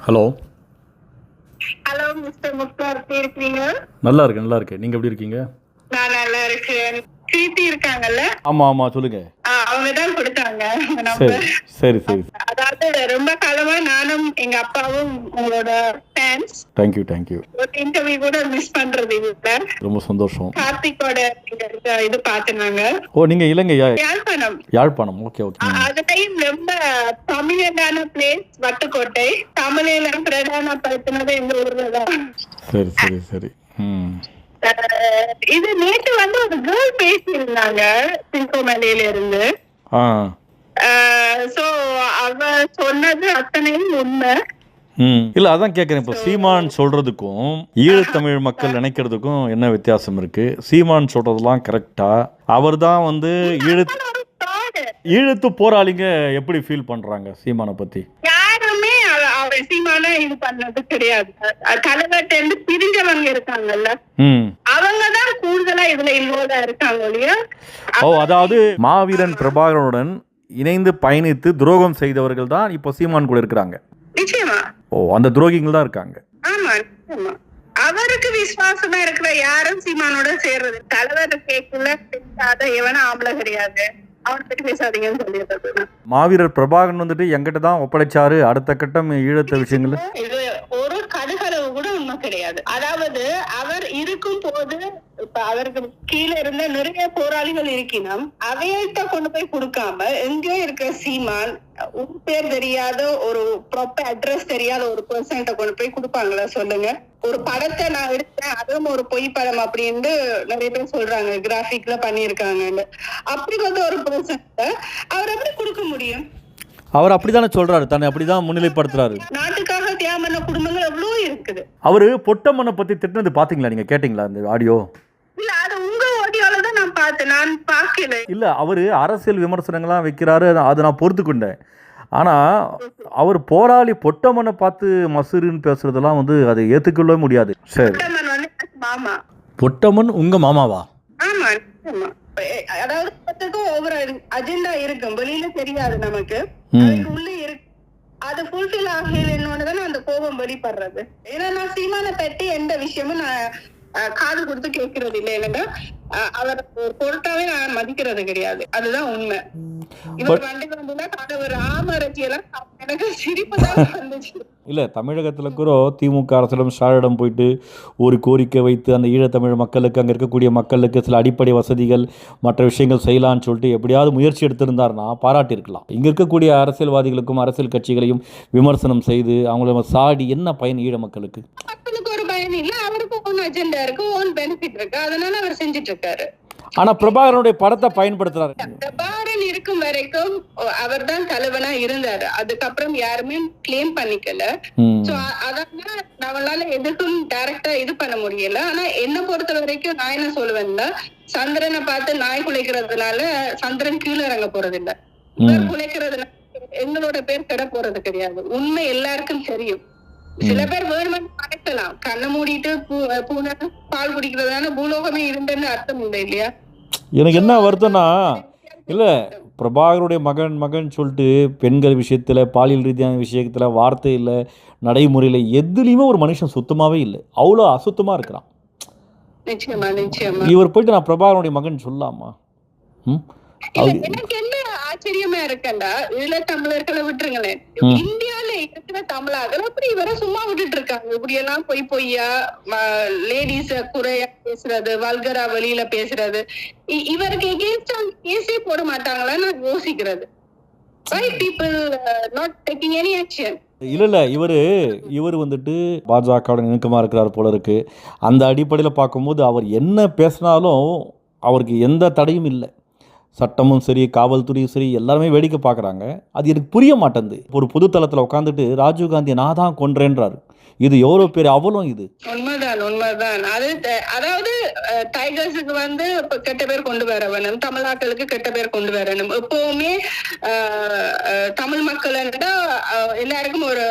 Hello. Hello mister Mukta, எப்படி இருக்கீங்க? நல்லா இருக்கேன், நல்லா இருக்கேன். நீங்க எப்படி இருக்கீங்க? நான் நல்லா இருக்கேன். பிரீத்தி இருக்காங்கல்ல? ஆமா ஆமா, சொல்லுங்க. அவங்க தான் கொடுத்தாங்க சரி நம்பர். சரி சரி. அதாவது ரொம்ப காலமா நானும் எங்க அப்பாவும் உங்களோட ஃபேன்ஸ். Thank you thank you. ஒரு இன்டர்வியூ கூட மிஸ் பண்றது இல்ல. ரொம்ப சந்தோஷம். கார்த்திகோட இது பாத்துனாங்க. ஓ, நீங்க இலங்கையா? யாழ்ப்பாணம். யாழ்ப்பாணம். Okay okay. அதுலயும் ரொம்ப தமிழனான பிளேஸ் வட்டுக்கோட்டை. தமிழில பிரதானப்படுத்தினது எங்க ஊர்ல தான். சரி சரி சரி. இது நேற்று வந்து ஒரு கேர்ள் பேசியிருந்தாங்க சிங்கோமலையில இருந்து. சோ அவ சொன்னது அத்தனையும் உண்மை. இல்ல, அதான் கேக்குறேன். இப்ப சீமான் சொல்றதுக்கும் ஈழத்தமிழ் மக்கள் நினைக்கிறதுக்கும் என்ன வித்தியாசம் இருக்கு? சீமான் சொல்றதெல்லாம் கரெக்டா? அவர் தான் வந்து ஈழத்து போராளிங்க எப்படி ஃபீல் பண்றாங்க சீமானை பத்தி? யாருமே அவர் சீமான இது பண்ணது கிடையாது. தலைவர்கிட்ட இருந்து பிரிஞ்சவங்க இருக்காங்கல்ல, அவங்கதான் கூடுதலா இதுல இன்வால்வா இருக்காங்க இல்லையா? அதாவது மாவீரன் பிரபாகரனுடன் இணைந்து பயணித்து துரோகம் செய்தவர்கள் தான் இப்போ சீமான் கூட இருக்கிறாங்க. நிச்சயமா. அந்த துரோகிகள் தான் இருக்காங்க. ஆமா நிச்சயமா. அவருக்கு விசுவாசமா இருக்கிற யாரும் சீமானோட சேர்றது. தலைவர் கேட்கல பேசாத எவனும் ஆம்பளை கிடையாது, அவனை பற்றி பேசாதீங்கன்னு சொல்லிடுறது. மாவீரர் பிரபாகரன் வந்துட்டு எங்கிட்ட தான் ஒப்படைச்சாரு அடுத்த கட்டம் ஈழத்த விஷயங்கள். இது ஒரு கடுகளவு கூட உண்மை கிடையாது. அதாவது அவர் இருக்கும் போது இப்ப அவருக்கு கீழே இருந்த நிறைய போராளிகள் இருக்கணும், அவையிட்ட கொண்டு போய் கொடுக்காம எங்கேயோ இருக்க சீமான் பேர் தெரியாத ஒரு ப்ராப்பர் அட்ரஸ் தெரியாத ஒரு பர்சன்ட்ட கொண்டு போய் கொடுப்பாங்களா சொல்லுங்க? ஒரு படத்தை நான் எடுத்தேன், அதுவும் ஒரு பொய் படம் அப்படின்னு நிறைய பேர் சொல்றாங்க, கிராபிக்ல பண்ணிருக்காங்கன்னு. அப்படி வந்து ஒரு பர்சன்ட்ட அவர் எப்படி கொடுக்க முடியும்? அவர் அப்படித்தானே சொல்றாரு, தன்னை அப்படிதான் முன்னிலைப்படுத்துறாரு. நாட்டுக்காக தியாகம் பண்ண குடும்பங்கள் எவ்வளவு இருக்குது. அவரு பொட்டம்மனை பத்தி திட்டினது பாத்தீங்களா? நீங்க கேட்டீங்களா அந்த ஆடியோ? இல்ல, அது உங்க ஆடியோல தான் நான் பார்த்தேன், நான் பார்க்கல. இல்ல, அவரு அரசியல் விமர்சனங்கள்லாம் வைக்கிறாரு, அதை நான் பொறுத்துக்கொண்டேன். ஆனா அவர் போராளி பொட்டம்மனை பார்த்து மசூருன்னு பேசுறதெல்லாம் வந்து அதை ஏத்துக்கொள்ளவே முடியாது. சரி, மாமா பொட்டம்மன் உங்க மாமாவா? ஆமா. அதாவது ஒவ்வொரு அஜெண்டா இருக்கும், வெளியில தெரியாது நமக்கு, உள்ள இருக்கு. அது ஃபுல்ஃபில் ஆகலன்னு அந்த கோபம் வெளிப்படுறது. ஏன்னா நான் சீமானை பற்றி எந்த விஷயமும் நான் காது கொடுத்து கேட்கறது இல்லை. இல்லைன்னா அவர் பொருட்டாவே நான் மதிக்கிறது கிடையாது. அதுதான் உண்மை. இவர் வண்டி வந்தா ஒரு ஆமரட்சி எல்லாம் எனக்கு சிரிப்பு தான் வந்துச்சு. இல்லை, தமிழகத்தில் கூட திமுக அரசிடம் ஸ்டாலிடம் போயிட்டு ஒரு கோரிக்கை வைத்து அந்த ஈழத்தமிழ் மக்களுக்கு, அங்கே இருக்கக்கூடிய மக்களுக்கு சில அடிப்படை வசதிகள் மற்ற விஷயங்கள் செய்யலான்னு சொல்லிட்டு எப்படியாவது முயற்சி எடுத்திருந்தாருன்னா பாராட்டியிருக்கலாம். இங்கே இருக்கக்கூடிய அரசியல்வாதிகளுக்கும் அரசியல் கட்சிகளையும் விமர்சனம் செய்து அவங்கள சாடி என்ன பயன் ஈழ மக்களுக்கு? மக்களுக்கு ஒரு பயன் இல்லை, அவருக்கு ஓன் அஜெண்டா இருக்கு, ஓன் பெனிஃபிட் இருக்கு, அதனால அவர் செஞ்சுட்டு இருக்காரு. ஆனா பிரபாகரனுடைய படத்தை பயன்படுத்துறாரு. பிரபாகரன் இருக்கும் வரைக்கும் அவர் தான் தலைவனா இருந்தாரு. அதுக்கப்புறம் யாருமே கிளைம் பண்ணிக்கல. அதனால நம்மளால எதுக்கும் டைரக்டா இது பண்ண முடியல. ஆனா என்ன பொறுத்த வரைக்கும் நான் என்ன சொல்லுவேன்னா, சந்திரனை பார்த்து நாய் குலைக்கிறதுனால சந்திரன் கீழே இறங்க போறது இல்ல, குலைக்கிறதுனால எங்களோட பேர் கெட போறது கிடையாது. உண்மை எல்லாருக்கும் தெரியும். சில பேர் வேணுமென்னு மறைக்கலாம், கண்ணை மூடிட்டு பூனை பால் குடிக்கிறதுனால பூலோகமே இருந்தேன்னு அர்த்தம் இல்லை இல்லையா? எனக்கு என்ன வருத்தம்னா, இல்லை பிரபாகருடைய மகன் சொல்லிட்டு பெண்கள் விஷயத்தில், பாலியல் ரீதியான விஷயத்தில், வார்த்தையில், நடைமுறையில் எதுலேயுமே ஒரு மனுஷன் சுத்தமாகவே இல்லை, அவ்வளோ அசுத்தமாக இருக்கிறான். நிச்சயமா நிச்சயமா. இவர் போயிட்டு நான் பிரபாகருடைய மகன் சொல்லலாமா? எனக்கு என்ன ஆச்சரியமா இருக்கண்டா, இதுல தமிழர்களை விட்டுருங்களேன், இந்தியால இருக்கிற தமிழர்கள் அப்படி இவரை சும்மா விட்டுட்டு இருக்காங்க. இப்படி எல்லாம் பொய்யா லேடிஸ குறையா பேசுறது, வல்கரா வெளியில பேசுறது, இவருக்கு எகேன்ஸ்டா கேஸே போட மாட்டாங்களா நான் யோசிக்கிறது. Why people not taking any action? இல்லை, இவர் வந்துட்டு பாஜகவோட நெருக்கமாக இருக்கிறார் போல இருக்கு. அந்த அடிப்படையில் பார்க்கும்போது அவர் என்ன பேசினாலும் அவருக்கு எந்த தடையும் இல்லை. சட்டமும் சரி, காவல்துறையும் சரி, எல்லாருமே வேடிக்கை பார்க்குறாங்க. அது எனக்கு புரிய மாட்டேங்குது. ஒரு பொதுத்தளத்தில் உட்காந்துட்டு ராஜீவ்காந்தியை நான் தான் கொன்றேன்றாரு. இது எவ்வளோ பேர் அவலம். இது உண்மைதான். அதாவது டைகர்ஸுக்கு வந்து கெட்ட பேர் கொண்டு வர வேணும், தமிழாக்களுக்கு கெட்ட பேர் கொண்டு வரணும். எப்பவுமே தமிழ் மக்கள் எல்லாருக்கும் ஒரு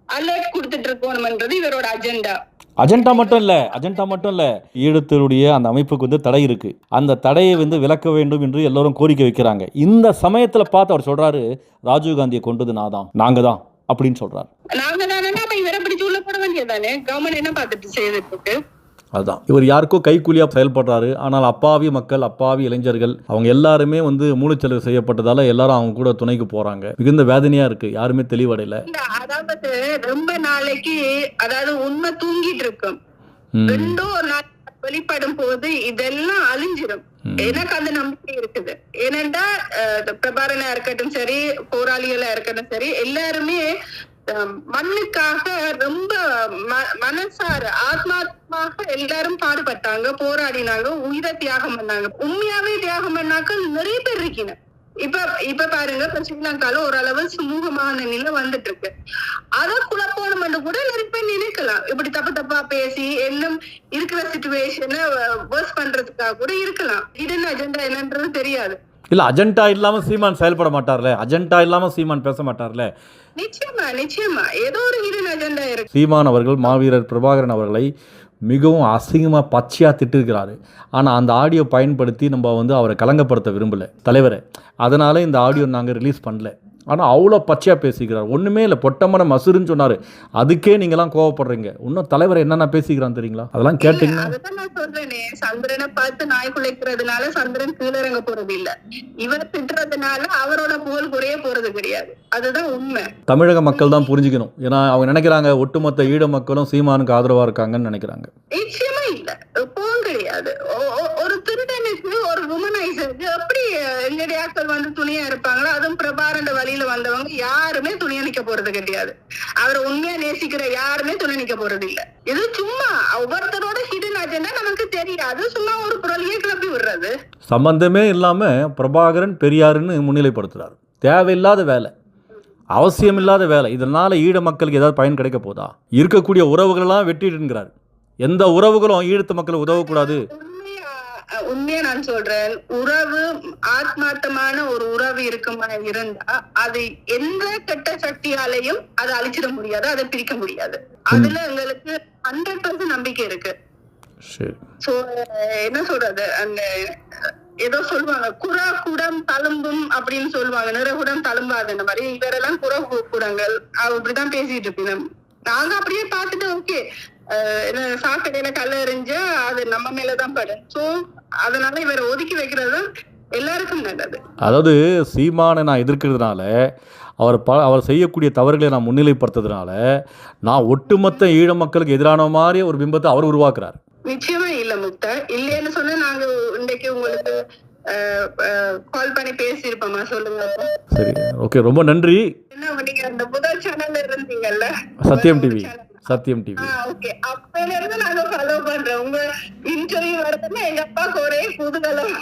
அலர்ட் கொடுத்துட்டு இருக்கணும்ன்றது இவரோட அஜெண்டா மட்டும் இல்லை, ஈழத்தினுடைய அந்த அமைப்புக்கு வந்து தடை இருக்கு. அந்த தடையை வந்து விலக்க வேண்டும் என்று எல்லாரும் கோரிக்கை வைக்கிறாங்க. இந்த சமயத்தில் பார்த்து அவர் சொல்றாரு, ராஜீவ்காந்தியை கொண்டது நாங்க தான். அப்படின்னு சொல்றாரு. நாங்க தானே அப்ப இவரை பிடிச்சு உள்ள போட வேண்டியதானே, கவர்மெண்ட் என்ன பார்த்துட்டு செய்துட்டு. அதுதான், இவர் யாருக்கோ கைக்கூலியாக செயல்படுறாரு. ஆனால் அப்பாவி மக்கள், அப்பாவி இளைஞர்கள் அவங்க எல்லாருமே வந்து மூளைச்சலவை செய்யப்பட்டதால எல்லாரும் அவங்க கூட துணைக்கு போறாங்க. மிகுந்த வேதனையா இருக்கு, யாருமே தெளிவடையல. அதாவது ரொம்ப நாளைக்கு அதாவது உண்மை தூங்கிட்டு இருக்கும், ரெண்டோ ஒரு நாள் வெளிப்படும் போது இதெல்லாம் அழிஞ்சிடும். எனக்கு அந்த நம்பிக்கை இருக்குது. ஏனென்றா பிரபாரனா இருக்கட்டும் சரி, போராளிகளா இருக்கட்டும் சரி, எல்லாருமே மண்ணுக்காக ரொம்ப மனசார ஆத்மாத்மாக எல்லாரும் பாடுபட்டாங்க, போராடினாங்க, உயிரை தியாகம் பண்ணாங்க. உண்மையாவே தியாகம் பண்ணாக்க நிறைய பேர் இருக்கீங்க. இப்ப பாருங்க, இப்ப ஸ்ரீலங்கால ஓரளவு சுமூகமான நிலை வந்துட்டு இருக்கு. அத குழப்பம் கூட நிறைய பேர் நினைக்கலாம். இப்படி தப்பா பேசி இன்னும் இருக்கிற சிச்சுவேஷனை வர்ஸ் பண்றதுக்காக கூட இருக்கலாம். இது அஜெண்டா என்னன்றது தெரியாது. இல்ல, அஜெண்டா இல்லாம சீமான் செயல்பட மாட்டார்ல, அஜெண்டா இல்லாம சீமான் பேச மாட்டார்ல. நிச்சயமா ஏதோ ஒரு ஹிடன் அஜெண்டா இருக்கு. சீமான் அவர்கள் மாவீரர் பிரபாகரன் அவர்களை மிகவும் அசிங்கமாக பச்சையாக திட்டிருக்கிறாரு. ஆனால் அந்த ஆடியோ பயன்படுத்தி நம்ம வந்து அவரை கலங்கப்படுத்த விரும்பலை தலைவரை. அதனால இந்த ஆடியோ நாங்கள் ரிலீஸ் பண்ணல. ஆனால் அவ்வளோ பச்சையாக பேசிக்கிறார். ஒன்றுமே இல்லை, பொட்டமான மசுருன்னு சொன்னார். அதுக்கே நீங்களாம் கோவப்படுறீங்க. இன்னும் தலைவர் என்னென்ன பேசிக்கிறான்னு தெரியுங்களா? அதெல்லாம் கேட்டீங்கன்னா சந்திரனை பார்த்து நாய் குலைக்கிறதுனால சந்திரன் கீழறங்க போறது இல்ல, இவர் திட்டுறதுனால அவரோட புகழ் குறைய போறது கிடையாது. அதுதான் உண்மை. தமிழக மக்கள் தான் புரிஞ்சுக்கணும். ஏன்னா அவங்க நினைக்கிறாங்க ஒட்டுமொத்த ஈழ மக்களும் சீமானுக்கு ஆதரவா இருக்காங்கன்னு நினைக்கிறாங்க. நிச்சயமா இல்ல, எப்பவும் கிடையாது. ஒரு திருடனுக்கு ஒரு உமனைசருக்கு எப்படி எங்களுடைய ஆட்கள் வந்து துணியா இருப்பாங்களோ, அதுவும் பிரபாரண்ட வழியில வந்தவங்க யாருமே துணியா நிக்க போறது கிடையாது. அவரை உண்மையா நேசிக்கிற யாருமே துணை நிக்க போறது இல்ல. இது சும்மா ஒவ்வொருத்தரோட ஹிடன் அஜெண்டா நமக்கு தெரியாது, சும்மா ஒரு குரலையே கிளப்பி விடுறது. சம்பந்தமே இல்லாம பிரபாகரன் பெரியாருன்னு முன்னிலைப்படுத்துறாரு. தேவையில்லாத வேலை, அவசியம் இல்லாத வேலை. இதனால ஈழ மக்களுக்கு ஏதாவது பயன் கிடைக்க போதா? இருக்கக்கூடிய உறவுகளெல்லாம் வெட்டிடுங்கிறார். எந்த உறவுகளும் ஈழத்து மக்களுக்கு உதவக்கூடாது. உண்மையா நான் சொல்றேன், உறவு ஆத்மார்த்தமான ஒரு உறவு இருக்குமா இருந்தா அது எந்த கெட்ட சக்தியாலையும் அதை அழிச்சிட முடியாது, அதை பிரிக்க முடியாது. அதுல எங்களுக்கு 100% நம்பிக்கை இருக்கு. சோ என்ன சொல்றது, அந்த ஏதோ சொல்லுவாங்க குறா குடம் தழும்பும் அப்படின்னு சொல்லுவாங்க, நிறகுடம் தழும்பாது. இந்த மாதிரி இவரெல்லாம் குற குடங்கள் அப்படிதான் பேசிட்டு இருப்பீங்க. நாங்க அப்படியே பார்த்துட்டு ஓகே, சாக்கடையில கல்ல எறிஞ்சா அது நம்ம மேலதான் படும். சோ அதனால இவரை ஒதுக்கி வைக்கிறது எல்லாருக்கும் நல்லது. அதாவது சீமானை நான் எதிர்க்கிறதுனால, அவர் செய்யக்கூடிய தவறுகளை நான் முன்னிலைப்படுத்துறதுனால நான் ஒட்டுமொத்த ஈழ மக்களுக்கு எதிரான மாதிரி ஒரு பிம்பத்தை அவர் உருவாக்குறாரு. நிச்சயமா இல்ல முக்தா, இல்லைன்னு சொன்னா நாங்க இன்றைக்கு உங்களுக்கு கால் பண்ணி பேசியிருப்போமா? சொல்லுங்க. சரி, ஓகே, ரொம்ப நன்றி. என்ன நீங்க அந்த முதல் சேனல்ல இருந்தீங்கல்ல, சத்தியம் டிவி. சத்தியம் டிவி. ஓகே, அப்பையில இருந்து நாங்க ஃபாலோ பண்றோம். உங்க இன்டர்வியூ வரதுன்னா எங்க அப்பாக்கு ஒரே குதூகலம்.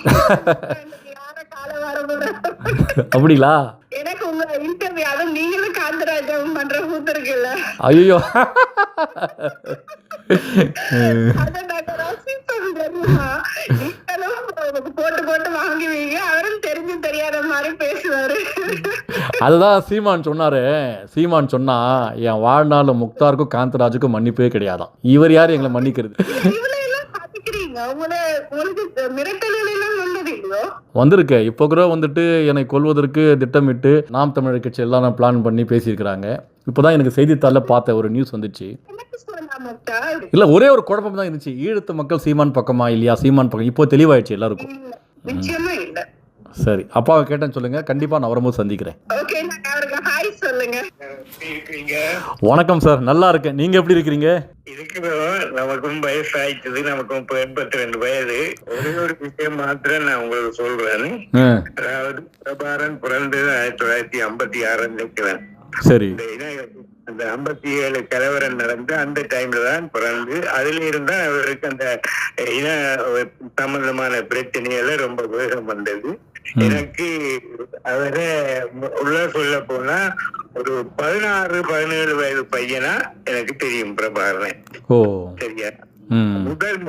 அப்படிங்களா? எனக்கு உங்க இன்டர்வியூ, அதுவும் நீங்களும் காந்தராஜம் பண்ற கூத்து இருக்குல்ல, ஐயோ போட்டு போட்டு வாங்குவீங்க. அவரும் தெரிஞ்சு தெரியாத மாதிரி பேசுவாரு. அதுதான் சீமான் சொன்னாரு. சீமான் சொன்னா, என் வாழ்நாள் முக்தாருக்கும் காந்தராஜுக்கும் மன்னிப்பே கிடையாதான். இவர் யாரு எங்களை மன்னிக்கிறது? வந்திருக்கு. இப்போ கூட வந்துட்டு என்னை கொல்வதற்கு திட்டமிட்டு நாம் தமிழர் கட்சி எல்லாம் பிளான் பண்ணி பேசியிருக்கிறாங்க. இப்போதான் எனக்கு செய்தித்தாளில் பார்த்த ஒரு நியூஸ் வந்துச்சு. இல்ல, ஒரே ஒரு குழப்பம் தான் இருந்துச்சு. ஈழத்து மக்கள் சீமான் பக்கமா இல்லையா, சீமான் பக்கம். இப்போ தெளிவாயிடுச்சு எல்லாருக்கும். சரி, அப்பாவை கேட்டேன்னு சொல்லுங்க, கண்டிப்பா நான் வரும்போது சந்திக்கிறேன். வணக்கம் சார், நல்லா இருக்கேன். நீங்க எப்படி இருக்கிறீங்க? நமக்கும் வயசு ஆயிடுச்சு, நமக்கும் 82 வயது. ஒரே ஒரு விஷயம் மாத்திரம் நான் உங்களுக்கு சொல்றேன். அதாவது பிரபாரன் பிறந்தது 1956 நினைக்கிறேன். சரி. அந்த 57 கலவரம் நடந்து அந்த டைம்ல தான் பிறந்து, அதுல இருந்தா அவருக்கு அந்த இன சம்பந்தமான பிரச்சனையில ரொம்ப வேகம் வந்தது. எனக்கு அவரை உள்ள சொல்ல போனா ஒரு 16-17 வயது பையனா எனக்கு தெரியும் பிரபாகரன். சரியா? முதல்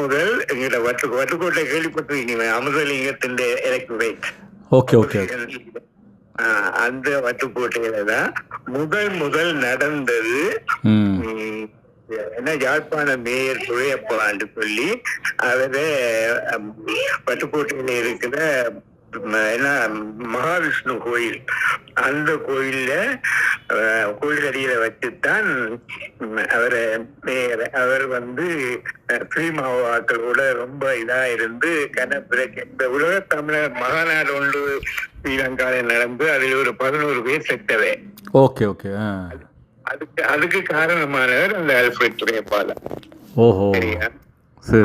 முதல் எங்கிட்ட வட்டுக்கோட்டை கேள்விப்பட்டிருக்கீங்க, அமுதலிங்கத்தின் எலக்ட்ரேட். அந்த வட்டுக்கோட்டையில தான் முதல் நடந்தது. என்ன, யாழ்ப்பாண மேயர் துறையப்பான்னு சொல்லி அவரை பட்டுக்கோட்டையில இருக்கிற என்ன மகாவிஷ்ணு கோயில், அந்த கோயில்ல கோயிலடியில வச்சுத்தான் அவர் வந்து ஸ்ரீமாவாக்களோட ரொம்ப இதா இருந்து இந்த உலக தமிழர் மகாநாடு ஒன்று ஸ்ரீலங்காவில் நடந்து அதில் ஒரு 11 பேர் செத்தவை. Okay okay. அதுக்கு காரணமானவர் அந்த அல்ஃபிரட் துரைப்பாளர். ஓஹோ,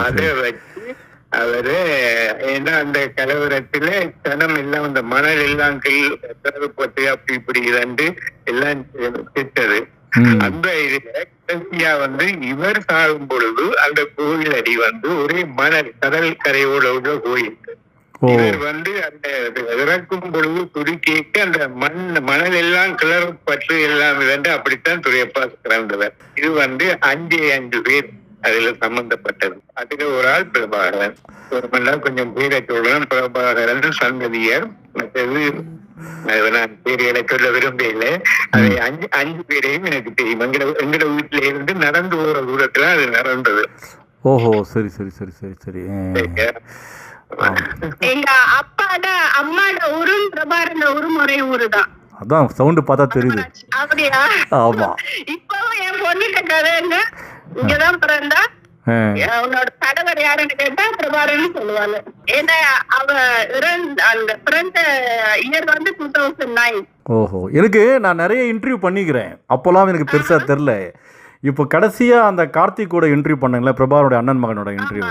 அதை வச்சு அவரு ஏன்னா அந்த கலவரத்துல சனம் எல்லாம் அந்த மணல் எல்லாம் கருப்பட்டு அப்படி இப்படி இருந்து எல்லாம் திட்டது. அந்த இதுல கடைசியா வந்து இவர் சாகும் பொழுது அந்த கோயில் அடி வந்து ஒரே மணல், கடல் கரையோட உள்ள கோயில். இவர் வந்து அந்த இறக்கும் பொழுது துடி கேட்க அந்த மணல் எல்லாம் கிளறப்பட்டு எல்லாம் இருந்து அப்படித்தான் துரையப்பா இறந்தவர். இது வந்து 5 பேர் அதுல சம்பந்தப்பட்டது. அதுல ஒரு ஆள் பிரபாகரன். ஒரு மணி கொஞ்சம் பேரை சொல்லணும். பிரபாகரன் சந்ததியர். மற்றது நான் பேரை சொல்ல விரும்பல. அது 5 பேரையும் எனக்கு தெரியும். எங்கட வீட்டுல இருந்து நடந்து போற தூரத்துல அது நடந்தது. ஓஹோ, சரி சரி சரி சரி சரி. எங்க அப்பாட அம்மாட ஊரும் பிரபாகரன் ஊரும் ஒரே ஊருதான். அதான் சவுண்ட் பார்த்தா தெரியுது. அப்படியா? ஆமா. இப்பவும் என் பொண்ணுட்ட கதைங்க இங்கதான் பிறந்தா. அவனோட கணவர் யாருன்னு கேட்டா பிரபாகரன் சொல்லுவாங்க. ஏன்னா அவ அந்த பிறந்த இயர் வந்து 2009. ஓஹோ, எனக்கு நான் நிறைய இன்டர்வியூ பண்ணிக்கிறேன். அப்போல்லாம் எனக்கு பெருசா தெரியல. இப்போ கடைசியா அந்த கார்த்திகோட இன்டர்வியூ பண்ணங்களே, பிரபாகரோட அண்ணன் மகனோட இன்டர்வியூ,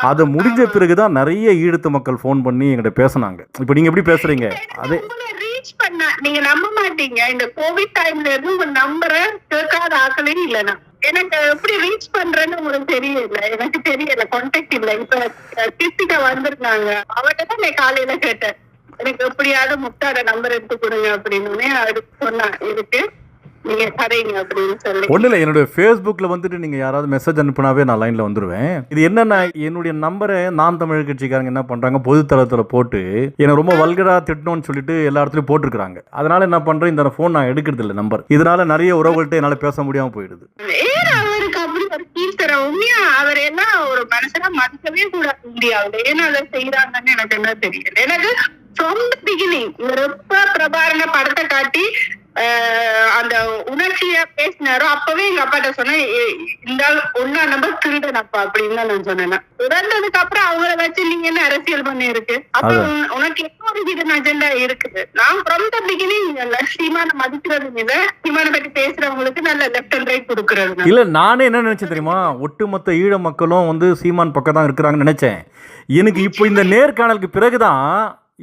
அது முடிஞ்ச பிறகுதான் நிறைய ஈழத்து மக்கள் ஃபோன் பண்ணி எங்கிட்ட பேசினாங்க. இப்போ நீங்க எப்படி பேசுறீங்க? அதே ரீச் பண்ண நீங்க நம்ப மாட்டீங்க. இந்த கோவிட் டைம்ல இருந்து உங்க நம்பரை கேட்காத ஆக்கலே இல்லைன்னா எனக்கு எப்படி ரீச் பண்றேன்னு உங்களுக்கு தெரியல. எனக்கு தெரியல, கான்டாக்ட் இல்ல. இப்ப கிருத்திகா வந்திருந்தாங்க, அவர்கிட்ட தான் நான் காலையில கேட்டேன், எனக்கு எப்படியாவது முக்தாட நம்பர் எடுத்து கொடுங்க அப்படின்னு. அதுக்கு சொன்னா இருக்கு, நீங்க கதைங்க அப்படின்னு சொல்லி. ஒன்றும் இல்லை, என்னுடைய ஃபேஸ்புக்கில் வந்துட்டு நீங்கள் யாராவது மெசேஜ் அனுப்புனாவே நான் லைனில் வந்துடுவேன். இது என்னென்னா, என்னுடைய நம்பரை நான் தமிழ் கட்சிக்காரங்க என்ன பண்ணுறாங்க, பொதுத்தளத்தில் போட்டு என்னை ரொம்ப வல்கராக திட்டணும்னு சொல்லிட்டு எல்லா இடத்துலையும் போட்டிருக்கிறாங்க. அதனால என்ன பண்ணுறேன், இந்த ஃபோன் நான் எடுக்கிறது இல்லை நம்பர். இதனால நிறைய உறவுகள்கிட்ட என்னால் பேச முடியாமல் போயிடுது. அவருக்கு அப்படி ஒரு கீழ்த்தர உண்மையா அவர் எல்லாம் ஒரு மனுஷனா மதிக்கவே கூடாது இந்தியாவில். ஏன்னா அதை செய்யறாங்கன்னு எனக்கு என்ன தெரியல. எனக்கு from the beginning இவர் எப்ப பிரபாகரன படத்தை காட்டி அந்த உணர்ச்சியா பேசினாரோ அப்பவே எங்க அப்பாட்ட சொன்னேன், இந்த ஒன்னா நம்பர் திருடனப்பா அப்படின்னு தான் நான் சொன்னேன். இறந்ததுக்கு அப்புறம் அவங்கள வச்சு நீங்க என்ன அரசியல் பண்ண இருக்கு? அப்ப உனக்கு என்ன ஒரு ஹிடன் அஜெண்டா இருக்குது? நான் from the beginning சீமான மதிக்கிறது இல்ல, சீமான பத்தி பேசுறவங்களுக்கு நல்ல லெஃப்ட் அண்ட் ரைட் கொடுக்கறது இல்ல. நானே என்ன நினைச்சேன் தெரியுமா, ஒட்டுமொத்த ஈழ மக்களும் வந்து சீமான் பக்கம் தான் இருக்கிறாங்கன்னு நினைச்சேன். எனக்கு இப்போ இந்த நேர்காணலுக்கு பிறகுதான்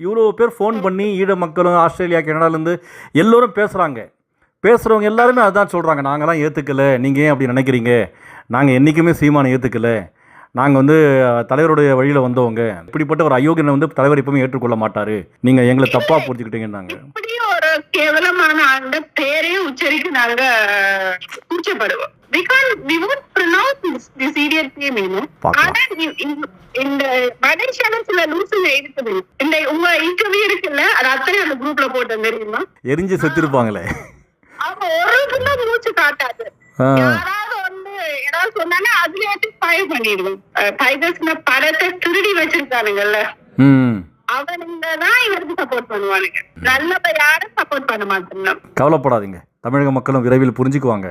இவ்வளோ பேர் ஃபோன் பண்ணி ஈழ மக்களும் ஆஸ்திரேலியா கனடாலேருந்து எல்லோரும் பேசுகிறவங்க எல்லாருமே அதுதான் சொல்கிறாங்க. நாங்களாம் ஏற்றுக்கலை, நீங்கள் ஏன் அப்படி நினைக்கிறீங்க? நாங்கள் என்றைக்குமே சீமானை ஏற்றுக்கலை, நாங்கள் வந்து தலைவருடைய வழியில் வந்தவங்க, இப்படிப்பட்ட ஒரு அயோக்கியனை வந்து தலைவர் எப்பவுமே ஏற்றுக்கொள்ள மாட்டார், நீங்கள் எங்களை தப்பாக புரிஞ்சுக்கிட்டீங்கன்னாங்க. இப்படி ஒரு கேவலமான அந்த பேரையும் உச்சரிக்க நாங்க கூச்சப்படுவோம். இந்த மலேசியால சில லூசுங்க இருக்குது. இந்த உங்க இன்டர்வியூ இருக்குல்ல, அது அத்தனை அந்த குரூப்ல போட்டேன் தெரியுமா? எரிஞ்சு செத்துருப்பாங்களே. அவங்க ஒரு மூச்சு காட்டாது. யாராவது வந்து ஏதாவது சொன்னாங்க அதுல ஃபயர் பண்ணிடுவோம். டைகர்ஸ் படத்தை திருடி வச்சிருக்கானுங்கல்ல, அவனுங்க தான் இவருக்கு சப்போர்ட் பண்ணுவானுங்க. நல்லப்ப யாரும் சப்போர்ட் பண்ண மாட்டோம். கவலைப்படாதீங்க, தமிழக மக்களும் விரைவில் புரிஞ்சுக்குவாங்க.